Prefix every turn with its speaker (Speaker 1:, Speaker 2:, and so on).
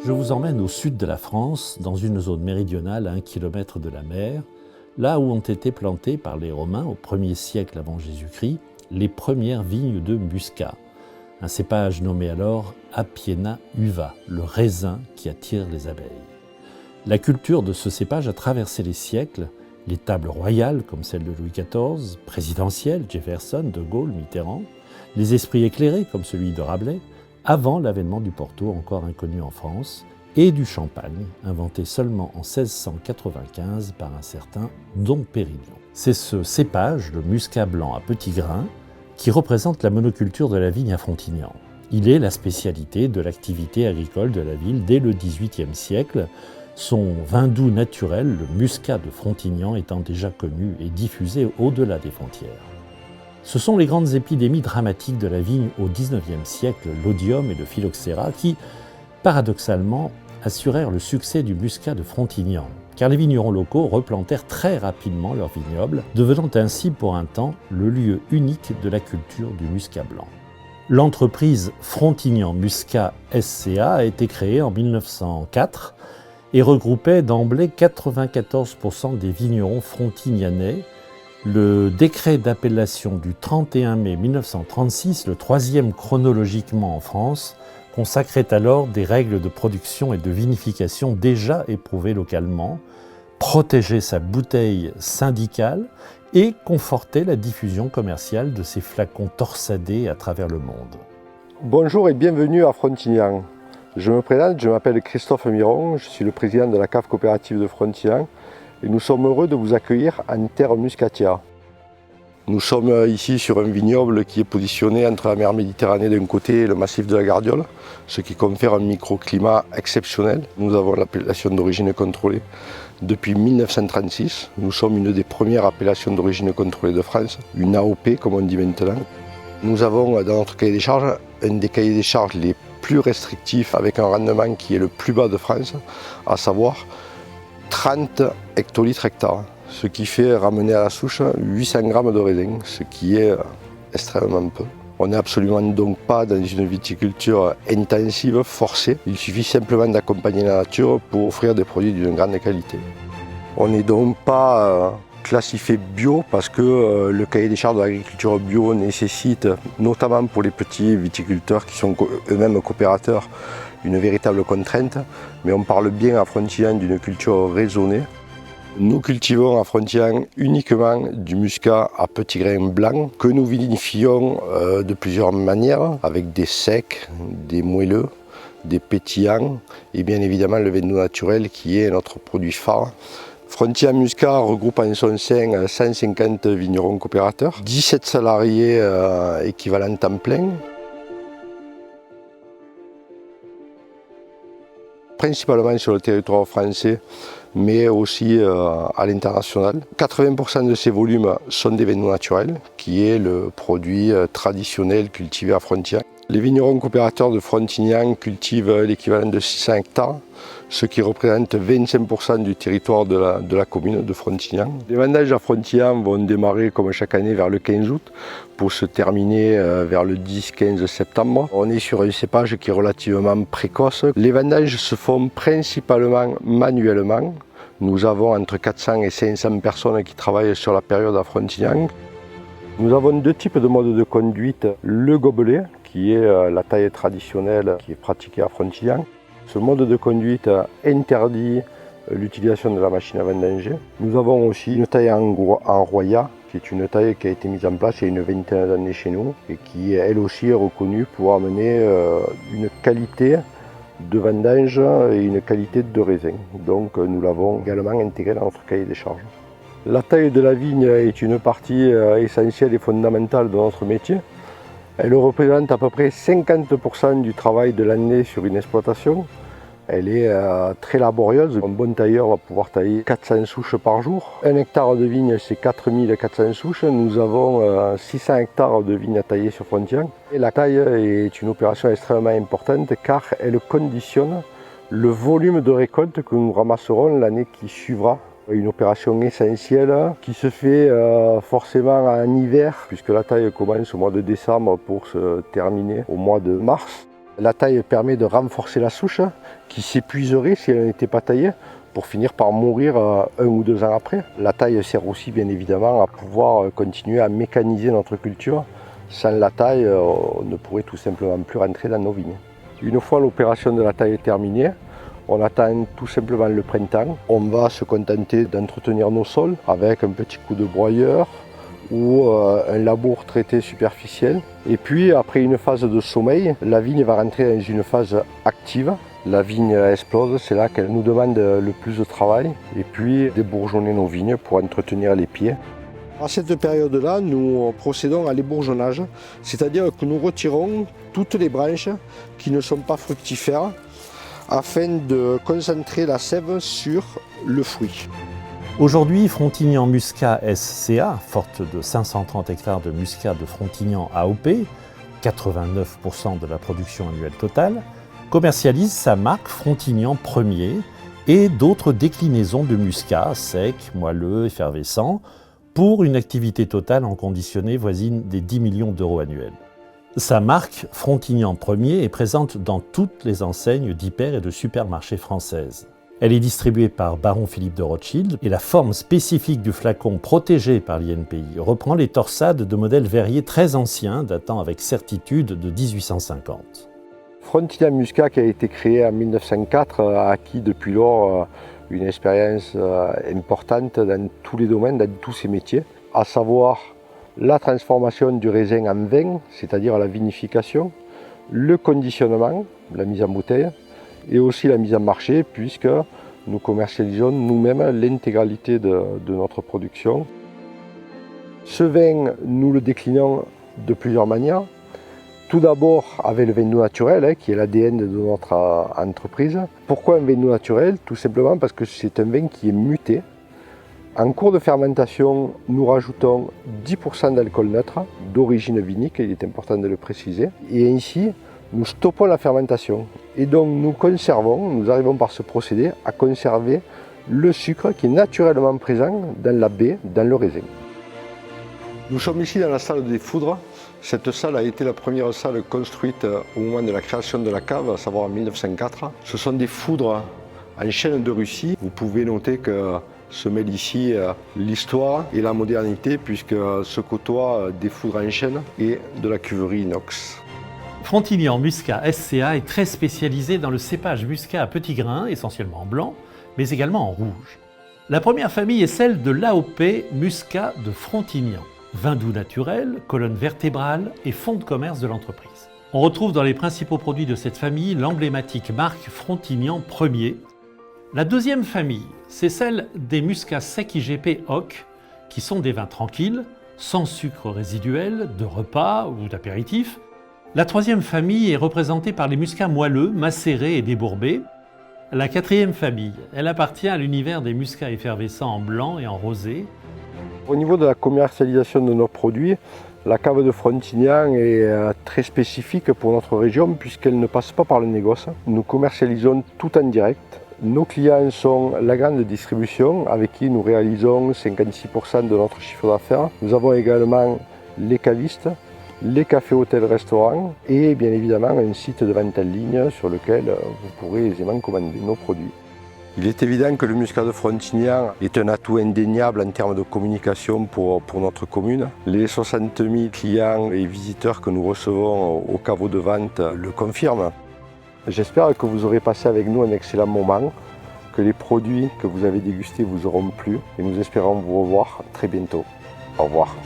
Speaker 1: Je vous emmène au sud de la France, dans une zone méridionale à 1 kilomètre de la mer, là où ont été plantées par les Romains au 1er siècle avant Jésus-Christ les premières vignes de Muscat, un cépage nommé alors Apiena uva, le raisin qui attire les abeilles. La culture de ce cépage a traversé les siècles, les tables royales comme celle de Louis XIV, présidentielles, Jefferson, De Gaulle, Mitterrand, les esprits éclairés comme celui de Rabelais, avant l'avènement du Porto, encore inconnu en France, et du champagne, inventé seulement en 1695 par un certain Dom Pérignon. C'est ce cépage, le muscat blanc à petits grains, qui représente la monoculture de la vigne à Frontignan. Il est la spécialité de l'activité agricole de la ville dès le XVIIIe siècle, son vin doux naturel, le muscat de Frontignan, étant déjà connu et diffusé au-delà des frontières. Ce sont les grandes épidémies dramatiques de la vigne au XIXe siècle, l'odium et le phylloxéra, qui, paradoxalement, assurèrent le succès du muscat de Frontignan, car les vignerons locaux replantèrent très rapidement leurs vignobles, devenant ainsi pour un temps le lieu unique de la culture du muscat blanc. L'entreprise Frontignan Muscat SCA a été créée en 1904 et regroupait d'emblée 94% des vignerons frontignanais. Le décret d'appellation du 31 mai 1936, le troisième chronologiquement en France, consacrait alors des règles de production et de vinification déjà éprouvées localement, protégeait sa bouteille syndicale et confortait la diffusion commerciale de ces flacons torsadés à travers le monde.
Speaker 2: Bonjour et bienvenue à Frontignan. Je me présente, je m'appelle Christophe Miron, je suis le président de la cave coopérative de Frontignan et nous sommes heureux de vous accueillir en terre muscatière. Nous sommes ici sur un vignoble qui est positionné entre la mer Méditerranée d'un côté et le massif de la Gardiole, ce qui confère un microclimat exceptionnel. Nous avons l'appellation d'origine contrôlée depuis 1936. Nous sommes une des premières appellations d'origine contrôlée de France, une AOP comme on dit maintenant. Nous avons dans notre cahier des charges un des cahiers des charges les plus restrictifs avec un rendement qui est le plus bas de France, à savoir 30 hectolitres hectares, ce qui fait ramener à la souche 800 grammes de raisin, ce qui est extrêmement peu. On n'est absolument donc pas dans une viticulture intensive, forcée. Il suffit simplement d'accompagner la nature pour offrir des produits d'une grande qualité. On n'est donc pas classifié bio parce que le cahier des charges de l'agriculture bio nécessite, notamment pour les petits viticulteurs qui sont eux-mêmes coopérateurs, une véritable contrainte, mais on parle bien à Frontignan d'une culture raisonnée. Nous cultivons à Frontignan uniquement du muscat à petits grains blancs que nous vinifions de plusieurs manières, avec des secs, des moelleux, des pétillants et bien évidemment le vin doux naturel qui est notre produit phare. Frontignan Muscat regroupe en son sein 150 vignerons coopérateurs, 17 salariés équivalents temps plein. Principalement sur le territoire français, mais aussi à l'international. 80% de ces volumes sont des vins doux naturels, qui est le produit traditionnel cultivé à Frontignan. Les vignerons coopérateurs de Frontignan cultivent l'équivalent de 600 hectares, ce qui représente 25% du territoire de la commune de Frontignan. Les vendanges à Frontignan vont démarrer comme chaque année vers le 15 août pour se terminer vers le 10-15 septembre. On est sur un cépage qui est relativement précoce. Les vendanges se font principalement manuellement. Nous avons entre 400 et 500 personnes qui travaillent sur la période à Frontignan. Nous avons deux types de modes de conduite. Le gobelet, qui est la taille traditionnelle qui est pratiquée à Frontignan. Ce mode de conduite interdit l'utilisation de la machine à vendanger. Nous avons aussi une taille en roya, qui est une taille qui a été mise en place il y a une vingtaine d'années chez nous et qui elle aussi est reconnue pour amener une qualité de vendange et une qualité de raisin. Donc nous l'avons également intégré dans notre cahier des charges. La taille de la vigne est une partie essentielle et fondamentale de notre métier. Elle représente à peu près 50% du travail de l'année sur une exploitation. Elle est très laborieuse. Un bon tailleur va pouvoir tailler 400 souches par jour. Un hectare de vigne, c'est 4400 souches. Nous avons 600 hectares de vigne à tailler sur Frontignan. Et la taille est une opération extrêmement importante car elle conditionne le volume de récolte que nous ramasserons l'année qui suivra. Une opération essentielle qui se fait forcément en hiver puisque la taille commence au mois de décembre pour se terminer au mois de mars. La taille permet de renforcer la souche qui s'épuiserait si elle n'était pas taillée pour finir par mourir 1 ou 2 ans après. La taille sert aussi bien évidemment à pouvoir continuer à mécaniser notre culture. Sans la taille, on ne pourrait tout simplement plus rentrer dans nos vignes. Une fois l'opération de la taille est terminée, on attend tout simplement le printemps. On va se contenter d'entretenir nos sols avec un petit coup de broyeur ou un labour traité superficiel. Et puis après une phase de sommeil, la vigne va rentrer dans une phase active. La vigne explose, c'est là qu'elle nous demande le plus de travail et puis débourgeonner nos vignes pour entretenir les pieds. À cette période-là, nous procédons à l'ébourgeonnage, c'est-à-dire que nous retirons toutes les branches qui ne sont pas fructifères afin de concentrer la sève sur le fruit.
Speaker 1: Aujourd'hui, Frontignan Muscat SCA, forte de 530 hectares de muscat de Frontignan AOP, 89% de la production annuelle totale, commercialise sa marque Frontignan Premier et d'autres déclinaisons de muscat, sec, moelleux, effervescent, pour une activité totale en conditionné voisine des 10 millions d'euros annuels. Sa marque Frontignan Premier est présente dans toutes les enseignes d'hyper et de supermarchés françaises. Elle est distribuée par Baron Philippe de Rothschild et la forme spécifique du flacon protégé par l'INPI reprend les torsades de modèles verriers très anciens datant avec certitude de 1850.
Speaker 2: Frontignan Muscat, qui a été créé en 1904, a acquis depuis lors une expérience importante dans tous les domaines, dans tous ses métiers, à savoir la transformation du raisin en vin, c'est-à-dire la vinification, le conditionnement, la mise en bouteille, et aussi la mise en marché, puisque nous commercialisons nous-mêmes l'intégralité de notre production. Ce vin, nous le déclinons de plusieurs manières. Tout d'abord avec le vin doux naturel, qui est l'ADN de notre entreprise. Pourquoi un vin doux naturel? Tout simplement parce que c'est un vin qui est muté. En cours de fermentation, nous rajoutons 10% d'alcool neutre d'origine vinique, il est important de le préciser. Et ainsi, nous stoppons la fermentation. Et donc nous arrivons par ce procédé à conserver le sucre qui est naturellement présent dans la baie, dans le raisin. Nous sommes ici dans la salle des foudres. Cette salle a été la première salle construite au moment de la création de la cave, à savoir en 1904. Ce sont des foudres en chêne de Russie. Vous pouvez noter que se mêlent ici l'histoire et la modernité, puisque se côtoient des foudres en chêne et de la cuverie inox.
Speaker 1: Frontignan Muscat SCA est très spécialisé dans le cépage muscat à petits grains, essentiellement en blanc, mais également en rouge. La première famille est celle de l'AOP Muscat de Frontignan. Vin doux naturel, colonne vertébrale et fonds de commerce de l'entreprise. On retrouve dans les principaux produits de cette famille l'emblématique marque Frontignan Premier. La deuxième famille, c'est celle des muscats secs IGP Hock, qui sont des vins tranquilles, sans sucre résiduel, de repas ou d'apéritif. La troisième famille est représentée par les muscats moelleux, macérés et débourbés. La quatrième famille, elle appartient à l'univers des muscats effervescents en blanc et en rosé.
Speaker 2: Au niveau de la commercialisation de nos produits, la cave de Frontignan est très spécifique pour notre région puisqu'elle ne passe pas par le négoce. Nous commercialisons tout en direct. Nos clients sont la grande distribution avec qui nous réalisons 56% de notre chiffre d'affaires. Nous avons également les cavistes, les cafés, hôtels, restaurants et bien évidemment un site de vente en ligne sur lequel vous pourrez aisément commander nos produits. Il est évident que le muscat de Frontignan est un atout indéniable en termes de communication pour notre commune. Les 60 000 clients et visiteurs que nous recevons au caveau de vente le confirment. J'espère que vous aurez passé avec nous un excellent moment, que les produits que vous avez dégustés vous auront plu et nous espérons vous revoir très bientôt. Au revoir.